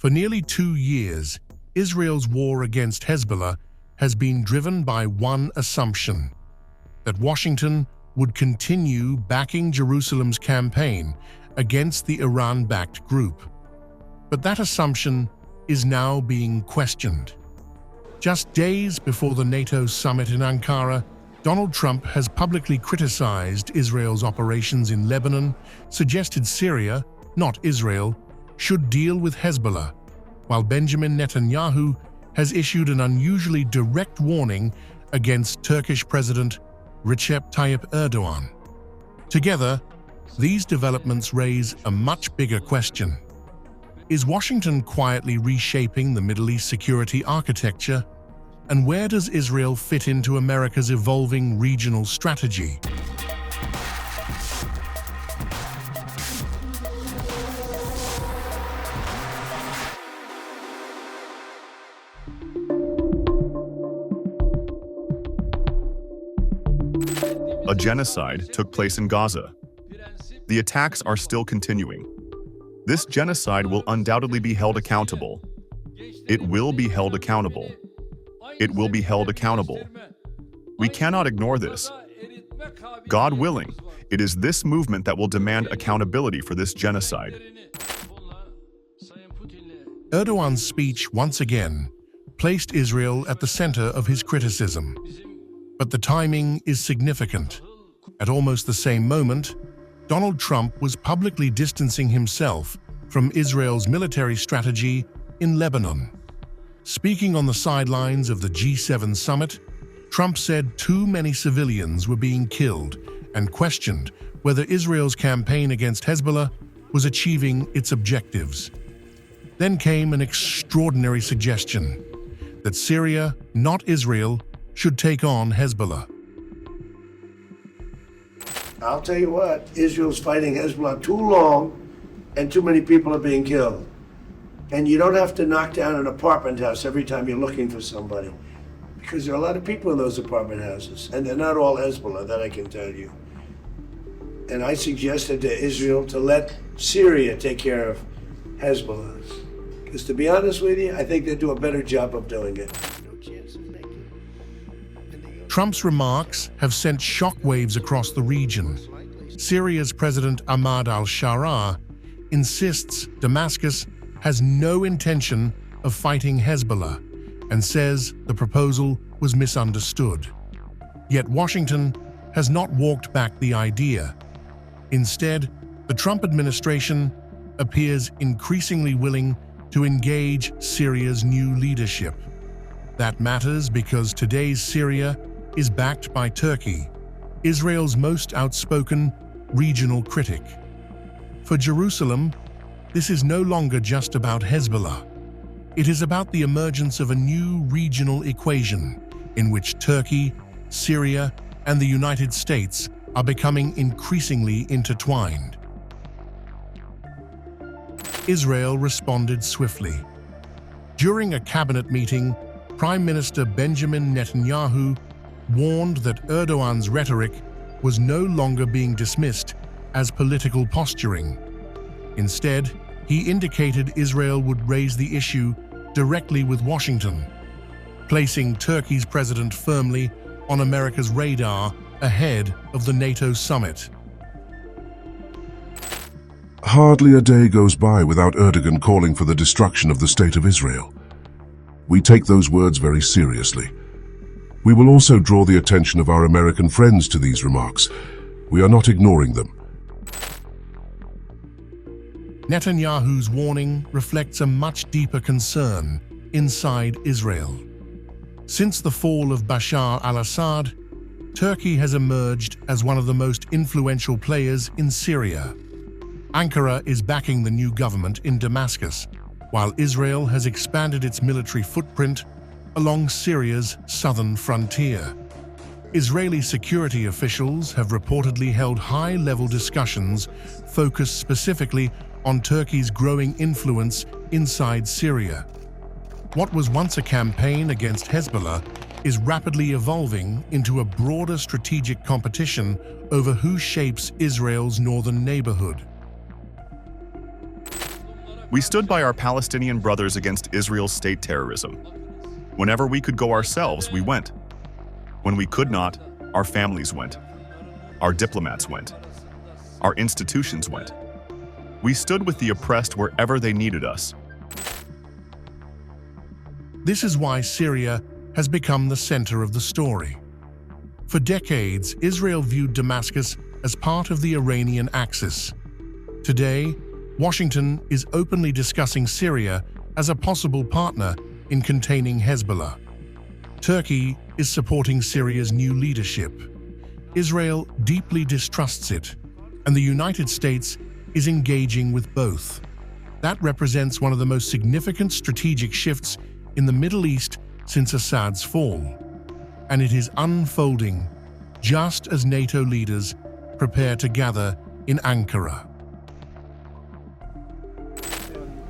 For nearly 2 years, Israel's war against Hezbollah has been driven by one assumption: that Washington would continue backing Jerusalem's campaign against the Iran-backed group. But that assumption is now being questioned. Just days before the NATO summit in Ankara, Donald Trump has publicly criticized Israel's operations in Lebanon, suggested Syria, not Israel, should deal with Hezbollah, while Benjamin Netanyahu has issued an unusually direct warning against Turkish President Recep Tayyip Erdoğan. Together, these developments raise a much bigger question. Is Washington quietly reshaping the Middle East security architecture? And where does Israel fit into America's evolving regional strategy? A genocide took place in Gaza. The attacks are still continuing. This genocide will undoubtedly be held accountable. It will be held accountable. It will be held accountable. We cannot ignore this. God willing, it is this movement that will demand accountability for this genocide. Erdoğan's speech once again placed Israel at the center of his criticism. But the timing is significant. At almost the same moment, Donald Trump was publicly distancing himself from Israel's military strategy in Lebanon. Speaking on the sidelines of the G7 summit, Trump said too many civilians were being killed and questioned whether Israel's campaign against Hezbollah was achieving its objectives. Then came an extraordinary suggestion that Syria, not Israel, should take on Hezbollah. I'll tell you what, Israel's fighting Hezbollah too long and too many people are being killed. And you don't have to knock down an apartment house every time you're looking for somebody, because there are a lot of people in those apartment houses, and they're not all Hezbollah, that I can tell you. And I suggested to Israel to let Syria take care of Hezbollah. Because to be honest with you, I think they do a better job of doing it. Trump's remarks have sent shockwaves across the region. Syria's President Ahmad al-Sharaa insists Damascus has no intention of fighting Hezbollah and says the proposal was misunderstood. Yet Washington has not walked back the idea. Instead, the Trump administration appears increasingly willing to engage Syria's new leadership. That matters because today's Syria is backed by Turkey, Israel's most outspoken regional critic. For Jerusalem, this is no longer just about Hezbollah. It is about the emergence of a new regional equation in which Turkey, Syria, and the United States are becoming increasingly intertwined. Israel responded swiftly. During a cabinet meeting, Prime Minister Benjamin Netanyahu warned that Erdoğan's rhetoric was no longer being dismissed as political posturing. Instead, he indicated Israel would raise the issue directly with Washington, placing Turkey's president firmly on America's radar ahead of the NATO summit. Hardly a day goes by without Erdogan calling for the destruction of the State of Israel. We take those words very seriously. We will also draw the attention of our American friends to these remarks. We are not ignoring them. Netanyahu's warning reflects a much deeper concern inside Israel. Since the fall of Bashar al-Assad, Turkey has emerged as one of the most influential players in Syria. Ankara is backing the new government in Damascus, while Israel has expanded its military footprint along Syria's southern frontier. Israeli security officials have reportedly held high-level discussions focused specifically on Turkey's growing influence inside Syria. What was once a campaign against Hezbollah is rapidly evolving into a broader strategic competition over who shapes Israel's northern neighborhood. We stood by our Palestinian brothers against Israel's state terrorism. Whenever we could go ourselves, we went. When we could not, our families went. Our diplomats went. Our institutions went. We stood with the oppressed wherever they needed us. This is why Syria has become the center of the story. For decades, Israel viewed Damascus as part of the Iranian axis. Today, Washington is openly discussing Syria as a possible partner in containing Hezbollah. Turkey is supporting Syria's new leadership. Israel deeply distrusts it, and the United States is engaging with both. That represents one of the most significant strategic shifts in the Middle East since Assad's fall. And it is unfolding just as NATO leaders prepare to gather in Ankara.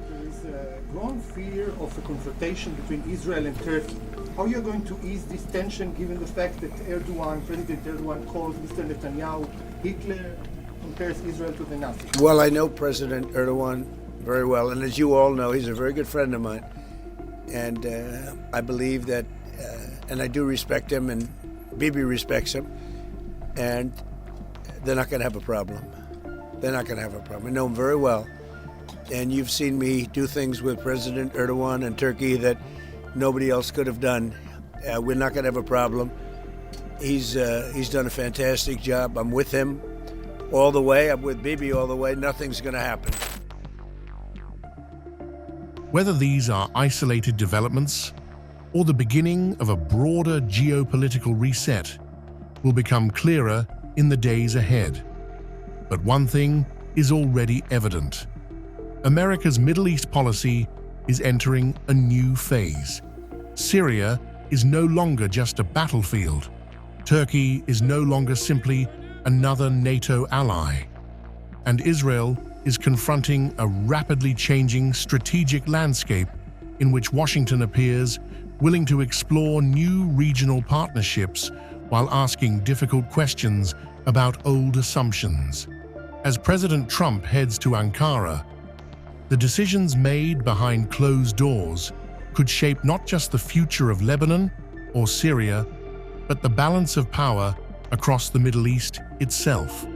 There is a growing fear of a confrontation between Israel and Turkey. How are you going to ease this tension given the fact that President Erdoğan calls Mr. Netanyahu Hitler, compares Israel to the Nazis? Well, I know President Erdoğan very well, and as you all know, he's a very good friend of mine. And I believe that, and I do respect him, and Bibi respects him, and they're not going to have a problem. They're not going to have a problem. I know him very well. And you've seen me do things with President Erdoğan and Turkey that nobody else could have done. We're not going to have a problem. He's done a fantastic job. I'm with him all the way. I'm with Bibi all the way. Nothing's going to happen. Whether these are isolated developments or the beginning of a broader geopolitical reset will become clearer in the days ahead. But one thing is already evident. America's Middle East policy is entering a new phase. Syria is no longer just a battlefield. Turkey is no longer simply another NATO ally. And Israel is confronting a rapidly changing strategic landscape in which Washington appears willing to explore new regional partnerships while asking difficult questions about old assumptions. As President Trump heads to Ankara, the decisions made behind closed doors could shape not just the future of Lebanon or Syria, but the balance of power across the Middle East itself.